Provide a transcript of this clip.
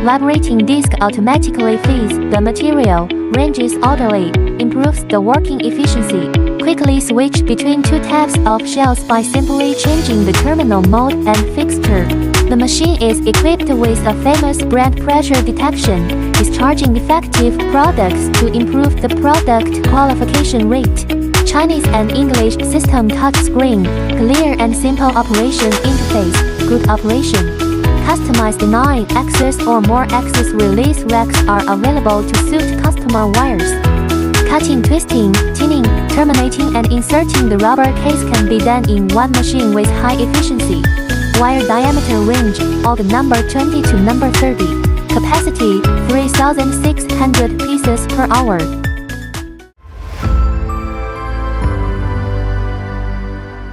Vibrating disc automatically feeds the material, ranges orderly, improves the working efficiency. Quickly switch between two types of shells by simply changing the terminal mode and fixture. The machine is equipped with a famous brand pressure detection, discharging defective products to improve the product qualification rate. Chinese and English system touchscreen, clear and simple operation interface, good operation. Customized 9-axis or more axis release racks are available to suit customer wires. Cutting, twisting, tinning, terminating and inserting the rubber case can be done in one machine with high efficiency. Wire diameter range, odd number 20 to number 30. Capacity, 3,600 pieces per hour.